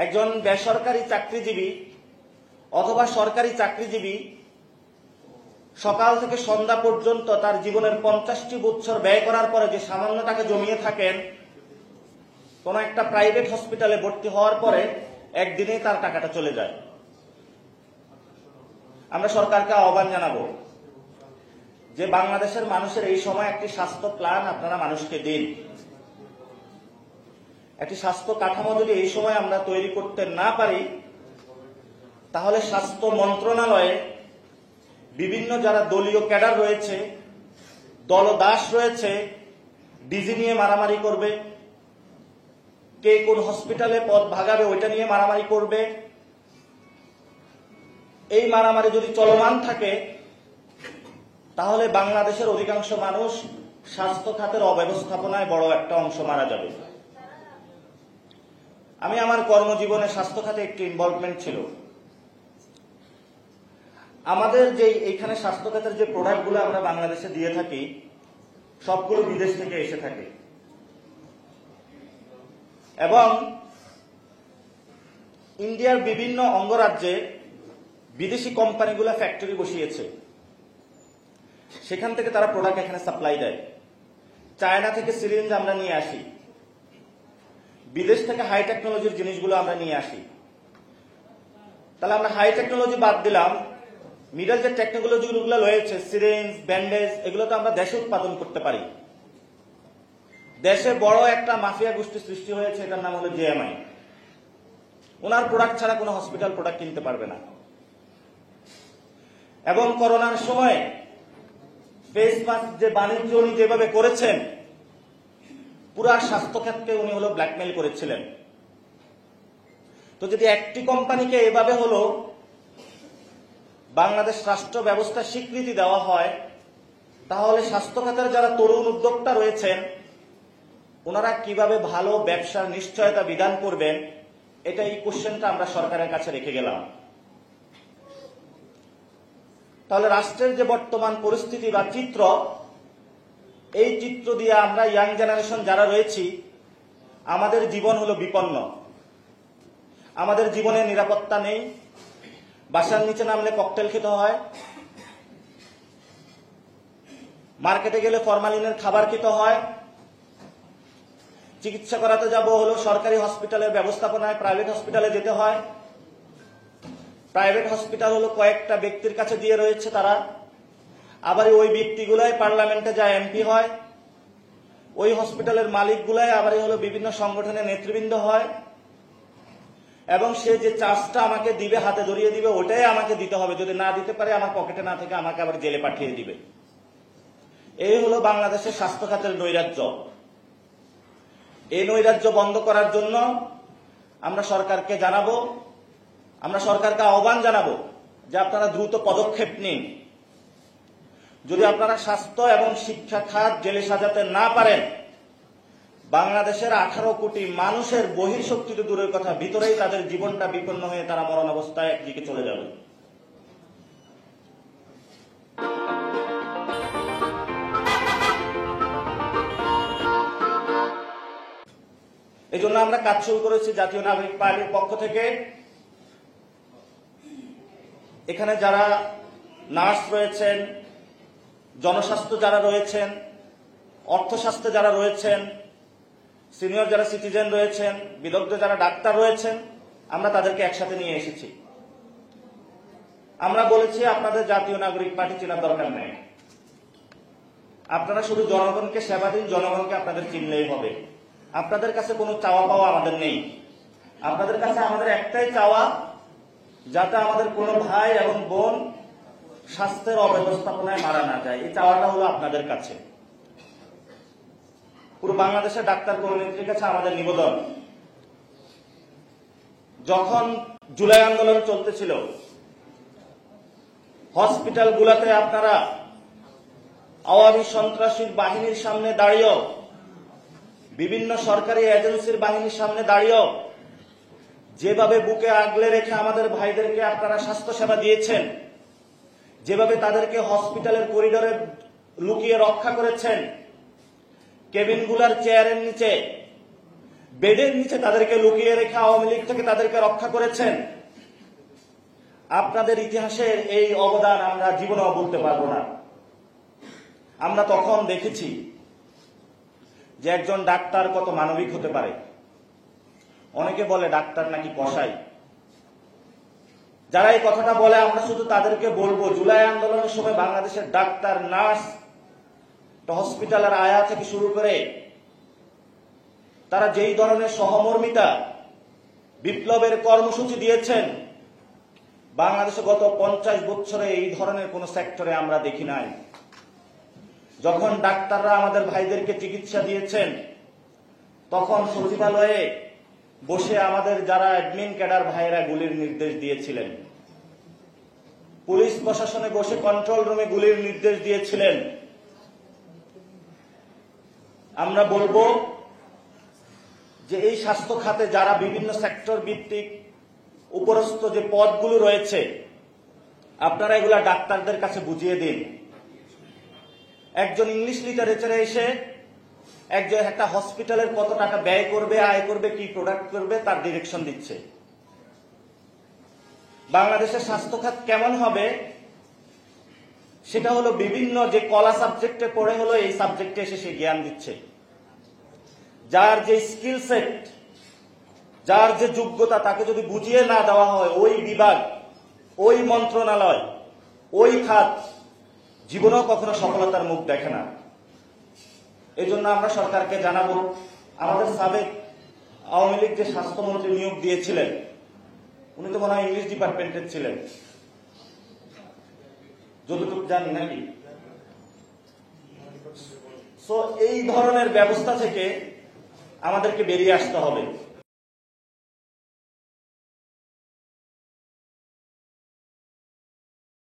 একজন বেসরকারি চাকরিজীবী অথবা সরকারি চাকরিজীবী সকাল থেকে সন্ধ্যা পর্যন্ত তার জীবনের 50টি বছর ব্যয় করার পরে যে সামান্য টাকা জমিয়ে থাকেন, কোন একটা প্রাইভেট হসপিটালে ভর্তি হওয়ার পরে একদিনেই তার টাকাটা চলে যায়। আমরা সরকারকে আহ্বান জানাবো যে বাংলাদেশের মানুষের এই সময় একটি স্বাস্থ্য প্ল্যান আপনারা মানুষকে দিন। একটি স্বাস্থ্য কাঠামো যদি এই সময় আমরা তৈরি করতে না পারি, তাহলে স্বাস্থ্য মন্ত্রণালয়ে বিভিন্ন যারা দলীয় ক্যাডার রয়েছে, দলদাস রয়েছে, ডিজি নিয়ে মারামারি করবে, কে কোন হসপিটালে পদ ভাগাবে ওইটা নিয়ে মারামারি করবে। এই মারামারি যদি চলমান থাকে, তাহলে বাংলাদেশের অধিকাংশ মানুষ স্বাস্থ্য খাতের অব্যবস্থাপনায় বড় একটা অংশ মারা যাবে। আমি আমার কর্মজীবনে স্বাস্থ্য খাতে একটি ইনভলভমেন্ট ছিল। আমাদের যে এইখানে স্বাস্থ্য খাতের যে প্রোডাক্টগুলো আমরা বাংলাদেশে দিয়ে থাকি, সবগুলো বিদেশ থেকে এসে থাকে এবং ইন্ডিয়ার বিভিন্ন অঙ্গরাজ্যে বিদেশি কোম্পানিগুলো ফ্যাক্টরি বসিয়েছে, সেখান থেকে তারা প্রোডাক্ট এখানে সাপ্লাই দেয়। চায়না থেকে সিরিঞ্জ আমরা নিয়ে আসি, বিদেশ থেকে হাই টেকনোলজির জিনিসগুলো আমরা নিয়ে আসি। তাহলে আমরা হাই টেকনোলজি বাদ দিলাম, মিডল যে টেকনোলজিগুলো রয়েছে, সিরিঞ্জ, ব্যান্ডেজ, এগুলো তো আমরা দেশে উৎপাদন করতে পারি। দেশে বড় একটা মাফিয়া গোষ্ঠী সৃষ্টি হয়েছে, এটার নাম হলো জিএমআই। ওনার প্রোডাক্ট ছাড়া কোনো হসপিটাল প্রোডাক্ট কিনতে পারবে না। এবং করোনার সময় ফেস মাস্ক যে বাণিজ্য উনি যেভাবে করেছেন, পুরা স্বাস্থ্য খাতকে উনি হলো ব্ল্যাকমেইল করেছিলেন। তো যদি একটি কোম্পানিকে এভাবে হলো বাংলাদেশ রাষ্ট্র ব্যবস্থা স্বীকৃতি দেওয়া হয়, তাহলে স্বাস্থ্য খাতের যারা তরুণ উদ্যোক্তা রয়েছেন, ওনারা কিভাবে ভালো ব্যবসার নিশ্চয়তা বিধান করবেন, এটা এই কোশ্চেনটা আমরা সরকারের কাছে রেখে গেলাম। তাহলে রাষ্ট্রের যে বর্তমান পরিস্থিতি বা চিত্র, এই চিত্র দিয়ে আমরা ইয়াং জেনারেশন যারা রয়েছি, আমাদের জীবন হলো বিপন্ন। আমাদের জীবনে নিরাপত্তা নেই। বাসার নিচে নামলে ককটেল খেতে হয়, মার্কেটে গেলে ফরমালিনের খাবার খেতে হয়, চিকিৎসা করাতে যাব হলো সরকারি হসপিটালের ব্যবস্থাপনায় প্রাইভেট হসপিটালে যেতে হয়। প্রাইভেট হসপিটাল হলো কয়েকটা ব্যক্তির কাছে দিয়ে রয়েছে, তারা আবার ওই ব্যক্তিগুলাই পার্লামেন্টে যায় এমপি হয়। ওই হসপিটালের মালিকগুলাই আবার হলো বিভিন্ন সংগঠনের নেতৃবৃন্দ হয় এবং সে যে চার্জটা আমাকে দিবে, হাতে ধরিয়ে দিবে, ওটাই আমাকে দিতে হবে। যদি না দিতে পারে, আমার পকেটে না থেকে আমাকে আবার জেলে পাঠিয়ে দিবে। এই হলো বাংলাদেশের স্বাস্থ্য খাতের নৈরাজ্য। এই নৈরাজ্য বন্ধ করার জন্য আমরা সরকারকে জানাবো, আমরা সরকারকে আহ্বান জানাবো যে আপনারা দ্রুত পদক্ষেপ নিন। যদি আপনারা স্বাস্থ্য এবং শিক্ষা খাত জেলে সাজাতে না পারেন, বাংলাদেশের 18 কোটি মানুষের বহিঃশক্তি তো দূরের কথা, ভিতরেই তাদের জীবনটা বিপন্ন হয়ে তারা মরণ অবস্থায় একদিকে চলে যাবে। এই জন্য আমরা কাজ শুরু করেছি জাতীয় নাগরিক পার্টির পক্ষ থেকে। এখানে যারা নার্স রয়েছেন, জনস্বাস্থ্য যারা রয়েছেন, অর্থস্বাস্থ্যে যারা রয়েছেন, সিনিয়র যারা সিটিজেন রয়েছেন, বিদগ্ধ যারা ডাক্তার রয়েছেন, আমরা তাদেরকে একসাথে নিয়ে এসেছি। আমরা বলেছি আপনাদের জাতীয় নাগরিক পার্টি চেনার দরকার নেই, আপনারা শুধু জনগণকে সেবা দিন, জনগণকে আপনাদের চিনলেই হবে। আপনাদের কাছে কোনো চাওয়া পাওয়া আমাদের নেই। আপনাদের কাছে আমাদের একটাই চাওয়া, যাতে আমাদের কোনো ভাই এবং বোন স্বাস্থ্যের অব্যবস্থাপনায় মারা না যায়। এই চাওয়াটা হলো আপনাদের কাছে। পুরো বাংলাদেশের ডাক্তার কর্মীদের কাছে আমাদের নিবেদন, যখন জুলাই আন্দোলন চলতেছিল, হসপিটালগুলোতে আপনারা আওয়ামী সন্ত্রাসী বাহিনীর সামনে দাঁড়িয়েও, বিভিন্ন সরকারি এজেন্সির বাহিনীর সামনে দাঁড়িয়েও যেভাবে বুকে আগলে রেখে আমাদের ভাইদেরকে আপনারা স্বাস্থ্য সেবা দিয়েছেন, যেভাবে তাদেরকে হসপিটালের করিডোরে লুকিয়ে রক্ষা করেছেন, কেবিনগুলার চেয়ারের নিচে বেডের নিচে তাদেরকে লুকিয়ে রেখে আওয়ামী লীগ থেকে তাদেরকে রক্ষা করেছেন। আপনাদের ইতিহাসের এই অবদান আমরা জীবনেও বলতে পারবো না। আমরা তখন দেখেছি যে একজন ডাক্তার কত মানবিক হতে পারে। অনেকে বলে ডাক্তার নাকি কসাই। যারা এই কথাটা বলে আমরা শুধু তাদেরকে বলবো, জুলাই আন্দোলনের সময় বাংলাদেশের ডাক্তার, নার্স, হসপিটালের আয়া থেকে শুরু করে তারা যেই ধরনের সহমর্মিতা, বিপ্লবের কর্মসূচি দিয়েছেন, বাংলাদেশে গত 50 বছরে এই ধরনের কোন সেক্টরে আমরা দেখি নাই। যখন ডাক্তাররা আমাদের ভাইদেরকে চিকিৎসা দিয়েছেন, তখন সচিবালয়ে বসে আমাদের যারা অ্যাডমিন ক্যাডার ভাইয়েরা গুলির নির্দেশ দিয়েছিলেন। পুলিশ প্রশাসনে বসে কন্ট্রোল রুমে গুলির নির্দেশ দিয়েছিলেন। আমরা বলবো যে এই স্বাস্থ্য খাতে যারা বিভিন্ন সেক্টর ভিত্তিক উপরস্থ যে পদগুলো রয়েছে, আপনারা এগুলা ডাক্তারদের কাছে বুঝিয়ে দিন। একজন ইংলিশ লিটারেচারে এসে একটা হসপিটালের কত টাকা ব্যয় করবে, আয় করবে, কি প্রোডাক্ট করবে তার ডিরেকশন দিচ্ছে। বাংলাদেশের স্বাস্থ্য খাত কেমন হবে সেটা হলো বিভিন্ন যে কলা সাবজেক্টে পড়ে হলো এই সাবজেক্টে এসে সে জ্ঞান দিচ্ছে। যার যে স্কিল সেট, যার যে যোগ্যতা, তাকে যদি বুঝিয়ে না দেওয়া হয়, ওই বিভাগ, ওই মন্ত্রণালয়, ওই খাত জীবনেও কখনো সফলতার মুখ দেখে না। এই জন্য আমরা সরকারকে জানাবো, আমাদের সাবেক আওয়ামী লীগ যে স্বাস্থ্যমন্ত্রী নিয়োগ দিয়েছিলেন, উনি তো মনে হয় ইংলিশ ডিপার্টমেন্টের ছিলেন, যতটুকু জানি নাকি। সো এই ধরনের ব্যবস্থা থেকে আমাদেরকে বেরিয়ে আসতে হবে।